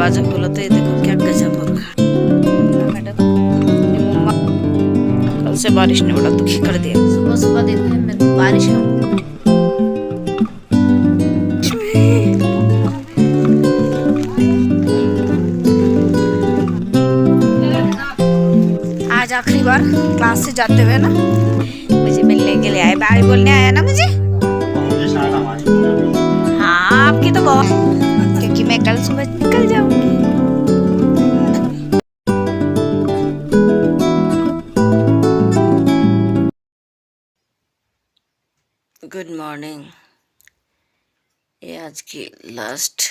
दरवाजा खोला तो ये देखो क्या गजब हो रखा है। मैडम मम्मा कल से बारिश ने बड़ा दुखी कर दिया। सुबह सुबह देखो मेरे को बारिश का आज आखिरी बार क्लास से जाते हुए ना मुझे मिलने के लिए आए, बाय बोलने आया ना मुझे। हाँ आपकी तो बहुत, क्योंकि मैं कल सुबह निकल जाऊंगी। गुड मॉर्निंग, ये आज की लास्ट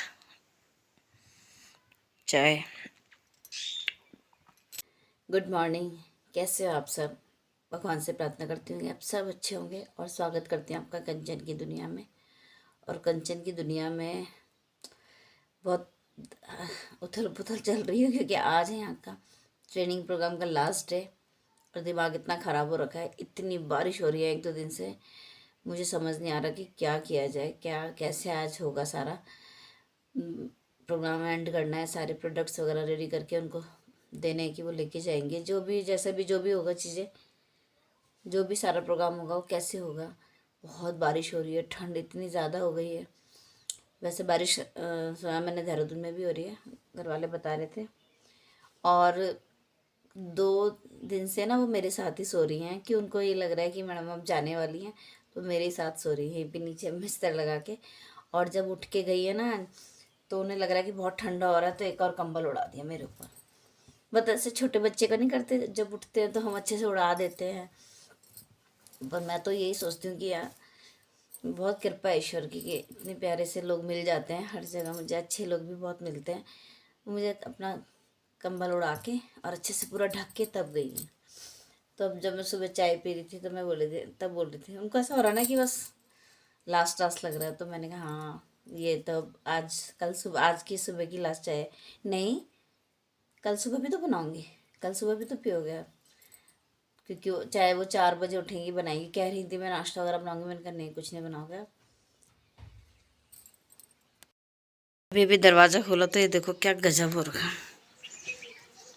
चाय। गुड मॉर्निंग, कैसे हो आप सब? भगवान से प्रार्थना करती हूँ आप सब अच्छे होंगे और स्वागत करती हूँ आपका कंचन की दुनिया में। और कंचन की दुनिया में बहुत उथल पुथल चल रही है, क्योंकि आज है यहाँ का ट्रेनिंग प्रोग्राम का लास्ट डे और दिमाग इतना ख़राब हो रखा है। इतनी बारिश हो रही है 1-2 दिन से, मुझे समझ नहीं आ रहा कि क्या किया जाए, क्या कैसे आज होगा। सारा प्रोग्राम एंड करना है, सारे प्रोडक्ट्स वगैरह रेडी करके उनको देने की, वो लेके जाएंगे। जो भी जैसा भी जो भी होगा, चीज़ें जो भी सारा प्रोग्राम होगा वो कैसे होगा। बहुत बारिश हो रही है, ठंड इतनी ज़्यादा हो गई है। वैसे बारिश सुना मैंने देहरादून में भी हो रही है, घर वाले बता रहे थे। और 2 दिन से ना वो मेरे साथ ही सो रही हैं, कि उनको ये लग रहा है कि मैडम अब जाने वाली हैं, तो मेरे ही साथ सो रही है भी नीचे बिस्तर लगा के। और जब उठ के गई है ना, तो उन्हें लग रहा है कि बहुत ठंडा हो रहा है, तो एक और कंबल उड़ा दिया मेरे ऊपर। बस ऐसे छोटे बच्चे का नहीं करते, जब उठते हैं तो हम अच्छे से उड़ा देते हैं। पर मैं तो यही सोचती हूँ कि यार बहुत कृपा है ईश्वर की, कि इतने प्यारे से लोग मिल जाते हैं हर जगह। मुझे अच्छे लोग भी बहुत मिलते हैं। मुझे अपना कंबल उड़ा के और अच्छे से पूरा ढक के तब गई है। तो अब जब मैं सुबह चाय पी रही थी तो मैं बोल रही थी उनको ऐसा हो रहा ना कि बस लास्ट लग रहा है। तो मैंने कहा हाँ, ये तो आज आज की सुबह की लास्ट चाय नहीं, कल सुबह भी तो बनाऊंगी, कल सुबह भी तो पियोगे आप, क्योंकि चाहे वो 4 बजे उठेंगी बनाएंगी। कह रही थी मैं नाश्ता वगैरह बनाऊंगी, मैंने कहा नहीं कुछ नहीं बनाओगे आप। अभी भी दरवाज़ा खोला तो ये देखो क्या गजब हो रखा,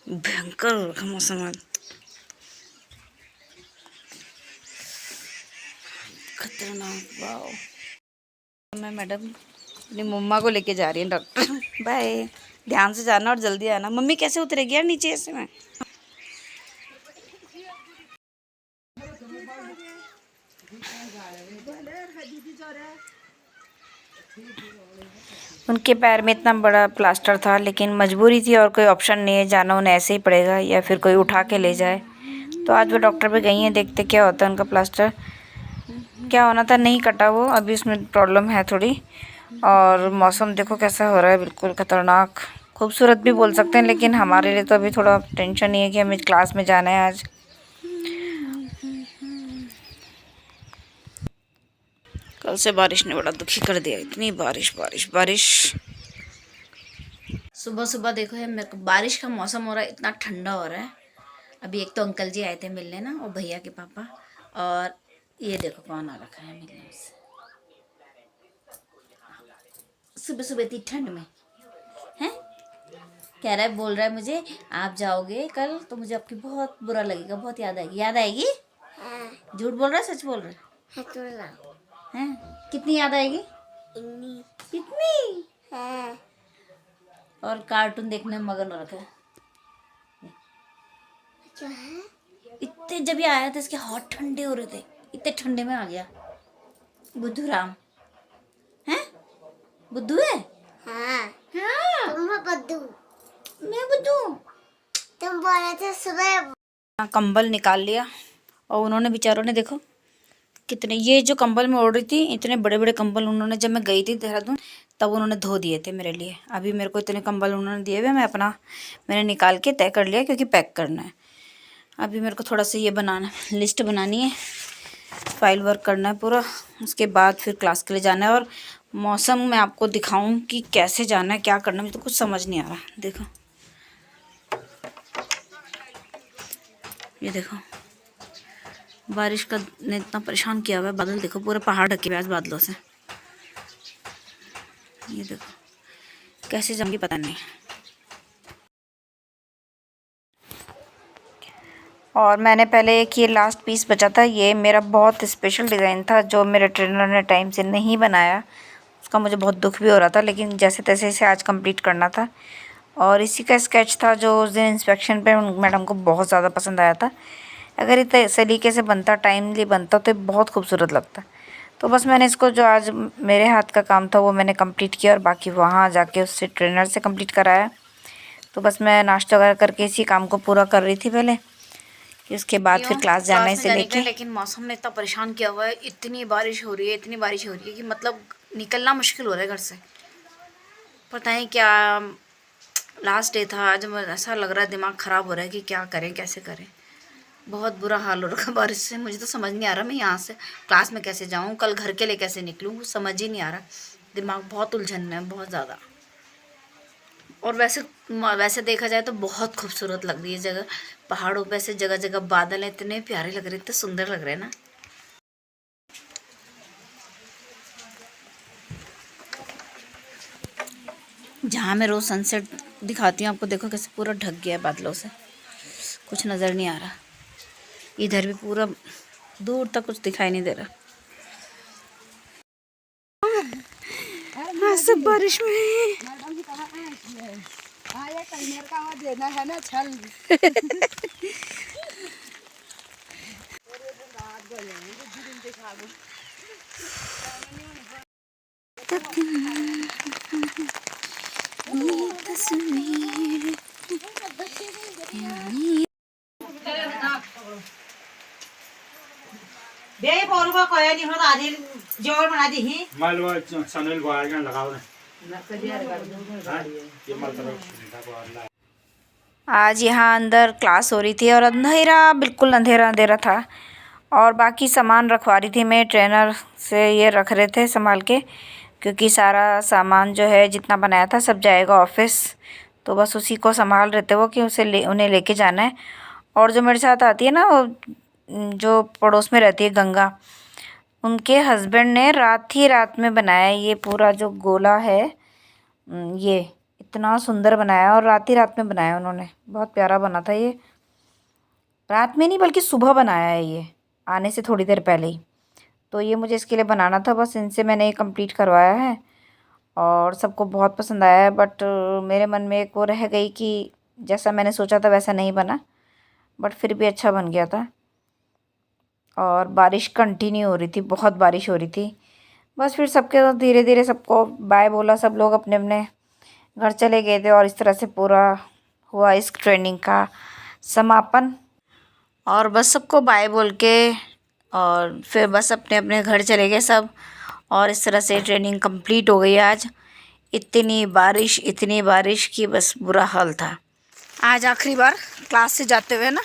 भयंकर हो रखा मौसम आज, खतरनाक। वाह, मैं मैडम अपनी मम्मा को लेके जा रही हूँ डॉक्टर। बाय, ध्यान से जाना और जल्दी आना। मम्मी कैसे उतरेगी यार नीचे ऐसे में? उनके पैर में इतना बड़ा प्लास्टर था, लेकिन मजबूरी थी और कोई ऑप्शन नहीं है, जाना उन्हें ऐसे ही पड़ेगा या फिर कोई उठा के ले जाए। तो आज वो डॉक्टर पे गई हैं, देखते क्या होता है। उनका प्लास्टर क्या होना था नहीं कटा वो, अभी उसमें प्रॉब्लम है थोड़ी। और मौसम देखो कैसा हो रहा है, बिल्कुल खतरनाक। खूबसूरत भी बोल सकते हैं, लेकिन हमारे लिए तो अभी थोड़ा टेंशन ही है कि हमें क्लास में जाना है आज। कल से बारिश ने बड़ा दुखी कर दिया, इतनी बारिश बारिश बारिश। सुबह सुबह देखो है, मेरे को बारिश का मौसम हो रहा है, इतना ठंडा हो रहा है। अभी एक तो अंकल जी आए थे मिलने ना, और भैया के पापा। और ये देखो कौन आ रखा है मिलने से, सुबह सुबह इतनी ठंड में हैं। कह रहा है, बोल रहा है मुझे आप जाओगे कल तो मुझे आपकी बहुत बुरा लगेगा, बहुत याद आएगी। याद आएगी? झूठ बोल रहा है सच बोल रहा है? हैं कितनी याद आएगी? इतनी है। और कार्टून देखने में मगन हो रखा है। क्या है? इतने जब ये आया था इसके हाथ ठंडे हो रहे थे, इतने ठंडे में आ गया। बुद्धू राम हैं? बुद्धू है? हाँ हाँ, तुम बुद्धू, मैं बुद्धू। तुम बोल रहे थे सुबह। कंबल निकाल लिया और उन्होंने बेचारों ने देखो कितने, ये जो कंबल में ओढ़ रही थी, इतने बड़े बड़े कंबल उन्होंने, जब मैं गई थी देहरादून तब उन्होंने धो दिए थे मेरे लिए। अभी मेरे को इतने कंबल उन्होंने दिए हुए, मैंने निकाल के तय कर लिया, क्योंकि पैक करना है। अभी मेरे को थोड़ा सा ये बनाना, लिस्ट बनानी है, फाइल वर्क करना है पूरा, उसके बाद फिर क्लास के लिए जाना है। और मौसम मैं आपको दिखाऊं कि कैसे जाना है, क्या करना है, मुझे तो कुछ समझ नहीं आ रहा। देखो ये देखो बारिश का ने इतना परेशान किया हुआ है। बादल देखो पूरे पहाड़ ढके हुए आज बादलों से। ये देखो कैसे जाऊंगी पता नहीं। और मैंने पहले एक ये लास्ट पीस बचा था, ये मेरा बहुत स्पेशल डिज़ाइन था जो मेरे ट्रेनर ने टाइम से नहीं बनाया। उसका मुझे बहुत दुख भी हो रहा था, लेकिन जैसे तैसे इसे आज कंप्लीट करना था। और इसी का स्केच था जो उस दिन इंस्पेक्शन पे मैडम को बहुत ज़्यादा पसंद आया था। अगर इतने सलीके से बनता, टाइमली बनता तो बहुत खूबसूरत लगता। तो बस मैंने इसको, जो आज मेरे हाथ का काम था वो मैंने कंप्लीट किया और बाकी वहाँ जाके उससे ट्रेनर से कंप्लीट कराया। तो बस मैं नाश्ता वगैरह करके इसी काम को पूरा कर रही थी पहले, कि उसके बाद फिर क्लास जाना है इसे लेके। लेकिन मौसम ने इतना परेशान किया हुआ है, इतनी बारिश हो रही है, इतनी बारिश हो रही है कि मतलब निकलना मुश्किल हो रहा है घर से। पता नहीं क्या लास्ट डे था आज, ऐसा लग रहा है दिमाग ख़राब हो रहा है कि क्या करें कैसे करें। बहुत बुरा हाल हो रखा बारिश से। मुझे तो समझ नहीं आ रहा मैं यहाँ से क्लास में कैसे जाऊँ, कल घर के लिए कैसे निकलूँ, कुछ समझ ही नहीं आ रहा। दिमाग बहुत उलझन में है, बहुत ज़्यादा। और वैसे देखा जाए तो बहुत खूबसूरत लग रही है जगह। पहाड़ों पे से जगह जगह बादल हैं, इतने प्यारे लग रहे, इतने सुंदर लग रहे हैं ना। जहाँ मैं रोज़ सनसेट दिखाती हूँ आपको, देखो कैसे पूरा ढक गया है बादलों से, कुछ नज़र नहीं आ रहा। इधर भी पूरा दूर तक कुछ दिखाई नहीं दे रहा। हाँ, सब बारिश में देना है ना छल। बे पोरुबा कोया नहीं होता आधी जोर बना दी ही मालवा चैनल बाहर का लगाओ ना। आज यहाँ अंदर क्लास हो रही थी और अंधेरा, बिल्कुल अंधेरा अंधेरा था। और बाकी सामान रखवा रही थी मैं, ट्रेनर से ये रख रहे थे संभाल के, क्योंकि सारा सामान जो है जितना बनाया था सब जाएगा ऑफिस। तो बस उसी को संभाल रहे थे वो, कि उन्हें लेके जाना है। और जो मेरे साथ आती है ना, वो जो पड़ोस में रहती है गंगा, उनके हस्बैंड ने रात में बनाया ये पूरा जो गोला है। ये इतना सुंदर बनाया और रात में बनाया उन्होंने, बहुत प्यारा बना था ये। रात में नहीं बल्कि सुबह बनाया है ये, आने से थोड़ी देर पहले ही। तो ये मुझे इसके लिए बनाना था, बस इनसे मैंने ये कंप्लीट करवाया है और सबको बहुत पसंद आया है। बट मेरे मन में एक वो रह गई कि जैसा मैंने सोचा था वैसा नहीं बना, बट फिर भी अच्छा बन गया था। और बारिश कंटिन्यू हो रही थी, बहुत बारिश हो रही थी। बस फिर सबके धीरे धीरे सबको बाय बोला, सब लोग अपने अपने घर चले गए थे और इस तरह से पूरा हुआ इस ट्रेनिंग का समापन। और बस सबको बाय बोल के और फिर बस अपने अपने घर चले गए सब। और इस तरह से ट्रेनिंग कंप्लीट हो गई आज। इतनी बारिश की बस बुरा हाल था। आज आखिरी बार क्लास से जाते हुए ना,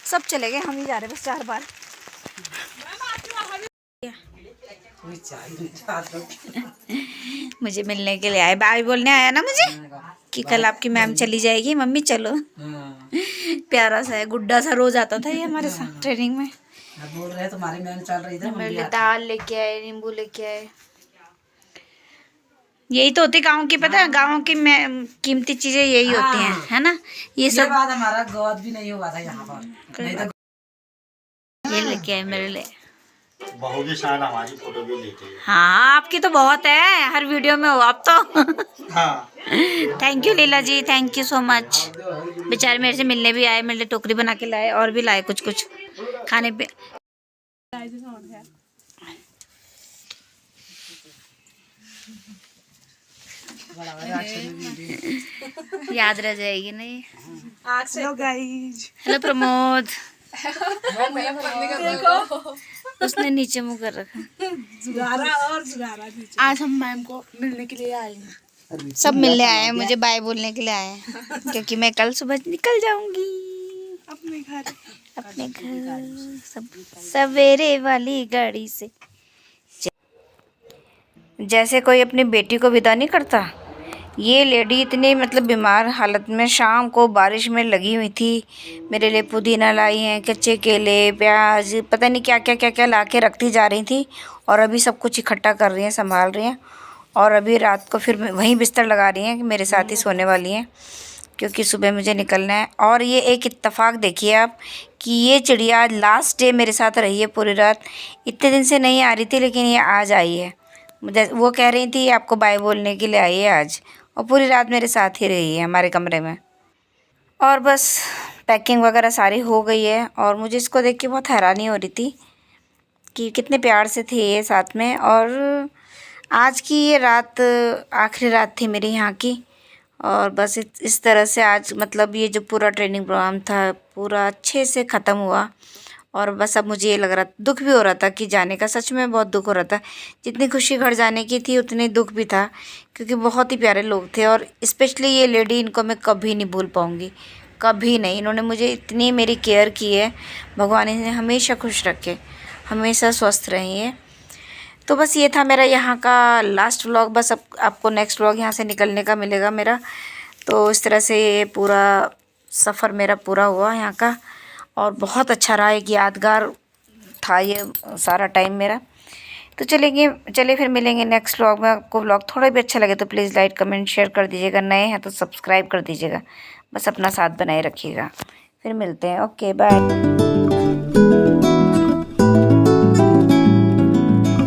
सब चले गए, हम ही जा रहे बस 4 बार। मुझे मिलने के लिए आए, बाय बोलने आया ना मुझे कि कल आपकी मैम चली जाएगी, मम्मी चलो। प्यारा सा है, गुड्डा सा, रोज आता था ये हमारे साथ ट्रेनिंग में। बोल रहे तुम्हारी मैम चल रही थी, मेरे लिए दाल लेके आए, नींबू लेके आए। यही तो होती गाँव की, पता है गाँव की कीमती चीजें यही होती हैं, है ना। ये सब बाद हमारा गोद भी नहीं हुआ था यहाँ पर, नहीं तो ये लेके आए मेरे लिए। बहू की शान हमारी फोटो भी लेते हैं। हाँ, आपकी तो बहुत है, हर वीडियो में हो आप तो। हाँ। Thank you Leela ji, thank you so much. बेचारे मेरे से मिलने भी आए, मेरे लिए टोकरी बना के लाए और भी लाए कुछ कुछ खाने पे। याद रह जाएगी ना ये। हेलो प्रमोद। उसने नीचे मुँह कर रखा। आज हम मैम को मिलने के लिए आए हैं। सब मिलने आए हैं, मुझे बाय बोलने के लिए आए हैं, क्योंकि मैं कल सुबह निकल जाऊंगी अपने घर सब सवेरे वाली गाड़ी से। जैसे कोई अपनी बेटी को विदा नहीं करता, ये लेडी इतनी मतलब बीमार हालत में शाम को बारिश में लगी हुई थी। मेरे लिए पुदीना लाई हैं, कच्चे केले, प्याज, पता नहीं क्या क्या क्या क्या ला के रखती जा रही थी। और अभी सब कुछ इकट्ठा कर रही हैं, संभाल रही हैं। और अभी रात को फिर वहीं बिस्तर लगा रही हैं कि मेरे साथ ही सोने वाली हैं। क्योंकि सुबह मुझे निकलना है। और ये एक इत्तेफाक देखिए आप कि ये चिड़िया आज लास्ट डे मेरे साथ रही है पूरी रात। इतने दिन से नहीं आ रही थी, लेकिन ये आज आई है। मुझे वो कह रही थी आपको बाय बोलने के लिए आई है आज, और पूरी रात मेरे साथ ही रही है हमारे कमरे में। और बस पैकिंग वगैरह सारी हो गई है, और मुझे इसको देख के बहुत हैरानी हो रही थी कि कितने प्यार से थे ये साथ में। और आज की ये रात आखिरी रात थी मेरी यहाँ की, और बस इस तरह से आज मतलब ये जो पूरा ट्रेनिंग प्रोग्राम था पूरा अच्छे से ख़त्म हुआ। और बस अब मुझे ये लग रहा, दुख भी हो रहा था कि जाने का, सच में बहुत दुख हो रहा था। जितनी खुशी घर जाने की थी उतनी दुख भी था, क्योंकि बहुत ही प्यारे लोग थे। और स्पेशली ये लेडी, इनको मैं कभी नहीं भूल पाऊँगी, कभी नहीं। इन्होंने मुझे इतनी मेरी केयर की है, भगवान इन्हें हमेशा खुश रखे, हमेशा स्वस्थ रहें। तो बस ये था मेरा यहाँ का लास्ट व्लॉग। बस अब आपको नेक्स्ट व्लॉग यहाँ से निकलने का मिलेगा मेरा। तो इस तरह से ये पूरा सफ़र मेरा पूरा हुआ यहाँ का, और बहुत अच्छा रहा, एक यादगार था ये सारा टाइम मेरा। तो चलिए फिर मिलेंगे नेक्स्ट व्लॉग में। आपको व्लॉग थोड़ा भी अच्छा लगे तो प्लीज़ लाइक कमेंट शेयर कर दीजिएगा, नए हैं तो सब्सक्राइब कर दीजिएगा। बस अपना साथ बनाए रखिएगा। फिर मिलते हैं, ओके बाय।